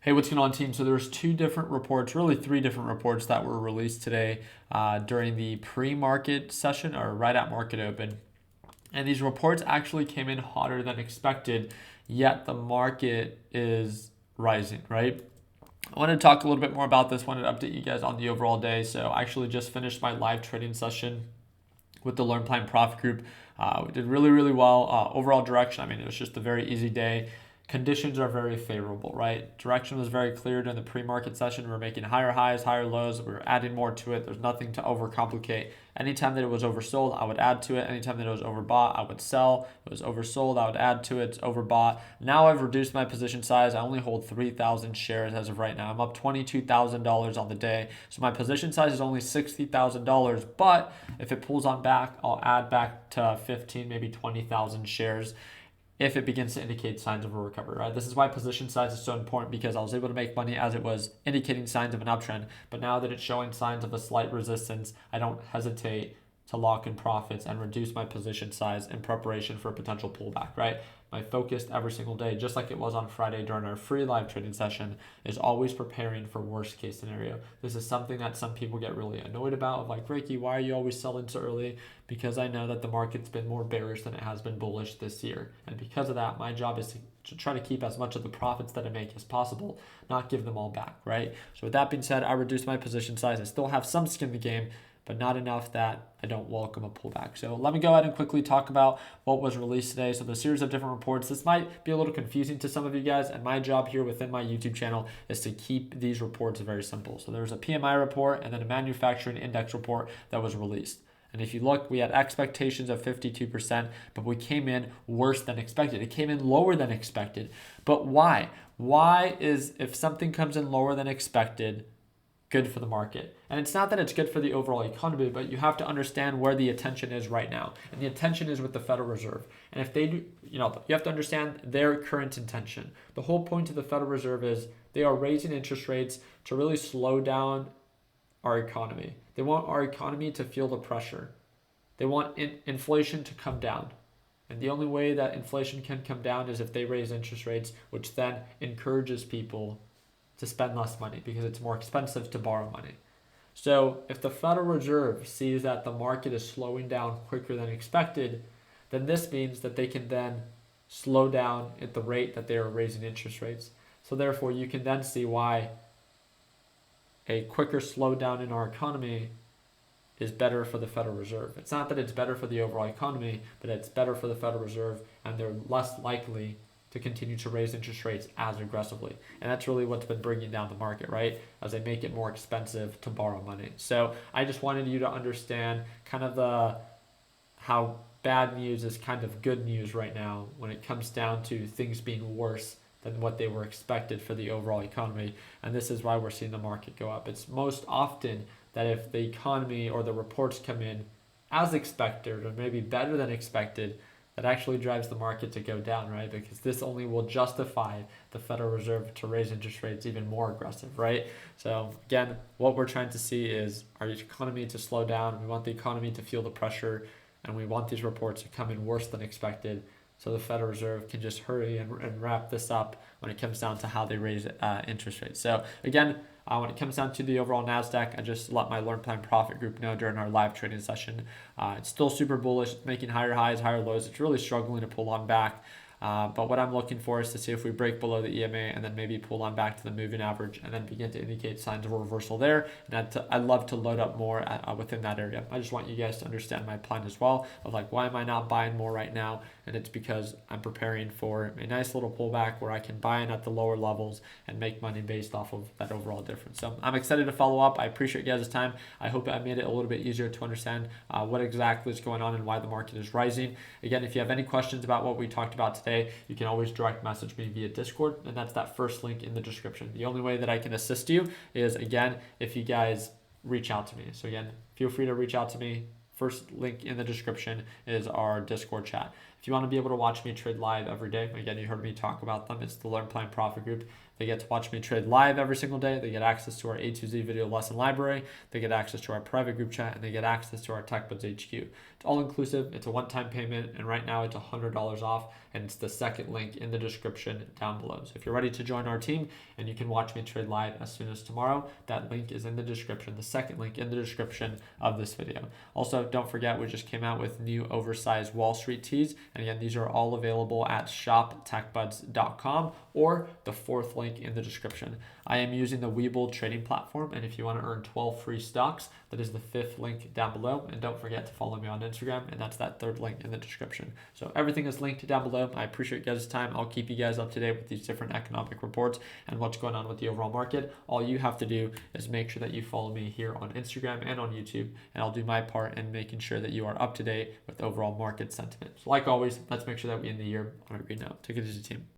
Hey, what's going on, team? So there's two different reports, really three different reports that were released today during the pre-market session or right at market open. And these reports actually came in hotter than expected, yet the market is rising, right? I wanted to talk a little bit more about this, wanted to update you guys on the overall day. So I actually just finished my live trading session with the Learn Plan Profit Group. We did really, really well. Overall direction, I mean, it was just a very easy day. Conditions are very favorable, right? Direction was very clear during the pre-market session. We're making higher highs, higher lows. We're adding more to it. There's nothing to overcomplicate. Anytime that it was oversold, I would add to it. Anytime that it was overbought, I would sell. It was oversold, I would add to it. It's overbought. Now I've reduced my position size. I only hold 3,000 shares as of right now. I'm up $22,000 on the day. So my position size is only $60,000. But if it pulls on back, I'll add back to 15, maybe 20,000 shares if it begins to indicate signs of a recovery, right? This is why position size is so important, because I was able to make money as it was indicating signs of an uptrend. But now that it's showing signs of a slight resistance, I don't hesitate to lock in profits and reduce my position size in preparation for a potential pullback, right? My focus every single day, just like it was on Friday during our free live trading session, is always preparing for worst case scenario. This is something that some people get really annoyed about, of like, Ricky, why are you always selling so early? Because I know that the market's been more bearish than it has been bullish this year. And because of that, my job is to try to keep as much of the profits that I make as possible, not give them all back, right? So with that being said, I reduced my position size. I still have some skin in the game, but not enough that I don't welcome a pullback. So let me go ahead and quickly talk about what was released today. So the series of different reports, this might be a little confusing to some of you guys, and my job here within my YouTube channel is to keep these reports very simple. So there's a PMI report and then a manufacturing index report that was released. And if you look, we had expectations of 52%, but we came in worse than expected. It came in lower than expected. But why? Why is, if something comes in lower than expected, good for the market? And it's not that it's good for the overall economy, but you have to understand where the attention is right now. And the attention is with the Federal Reserve. And if they do, you have to understand their current intention. The whole point of the Federal Reserve is they are raising interest rates to really slow down our economy. They want our economy to feel the pressure. They want inflation to come down. And the only way that inflation can come down is if they raise interest rates, which then encourages people to spend less money because it's more expensive to borrow money. So if the Federal Reserve sees that the market is slowing down quicker than expected, then this means that they can then slow down at the rate that they are raising interest rates. So therefore, you can then see why a quicker slowdown in our economy is better for the Federal Reserve. It's not that it's better for the overall economy, but it's better for the Federal Reserve, and they're less likely to continue to raise interest rates as aggressively. And that's really what's been bringing down the market, right? As they make it more expensive to borrow money. So I just wanted you to understand kind of how bad news is kind of good news right now when it comes down to things being worse than what they were expected for the overall economy. And this is why we're seeing the market go up. It's most often that if the economy or the reports come in as expected or maybe better than expected, that actually drives the market to go down, right? Because this only will justify the Federal Reserve to raise interest rates even more aggressive, right? So again, what we're trying to see is our economy to slow down. We want the economy to feel the pressure, and we want these reports to come in worse than expected, so the Federal Reserve can just hurry and wrap this up when it comes down to how they raise interest rates. So again, when it comes down to the overall NASDAQ, I just let my Learn Plan Profit group know during our live trading session. It's still super bullish. It's making higher highs, higher lows. It's really struggling to pull on back. But what I'm looking for is to see if we break below the EMA and then maybe pull on back to the moving average and then begin to indicate signs of a reversal there. And I'd love to load up more within that area. I just want you guys to understand my plan as well of like, why am I not buying more right now? And it's because I'm preparing for a nice little pullback where I can buy in at the lower levels and make money based off of that overall difference. So I'm excited to follow up. I appreciate you guys' time. I hope I made it a little bit easier to understand what exactly is going on and why the market is rising. Again, if you have any questions about what we talked about today, you can always direct message me via Discord, and that's that first link in the description. The only way that I can assist you is, again, if you guys reach out to me. So again, feel free to reach out to me. First link in the description is our Discord chat. If you want to be able to watch me trade live every day, again, you heard me talk about them. It's the Learn Plan Profit group. They get to watch me trade live every single day. They get access to our A to Z video lesson library. They get access to our private group chat, and they get access to our TechBuds HQ. It's all inclusive. It's a one-time payment, and right now it's $100 off, and it's the second link in the description down below. So if you're ready to join our team and you can watch me trade live as soon as tomorrow, that link is in the description, the second link in the description of this video. Also, don't forget, we just came out with new oversized Wall Street tees, and again, these are all available at shoptechbuds.com or the fourth link in the description. I am using the Webull trading platform, and if you want to earn 12 free stocks, that is the fifth link down below. And don't forget to follow me on Instagram, and that's that third link in the description. So everything is linked down below. I appreciate you guys' time. I'll keep you guys up to date with these different economic reports and what's going on with the overall market. All you have to do is make sure that you follow me here on Instagram and on YouTube, and I'll do my part in making sure that you are up to date with overall market sentiment. So like always, let's make sure that we end the year on a green note. Take it easy, team.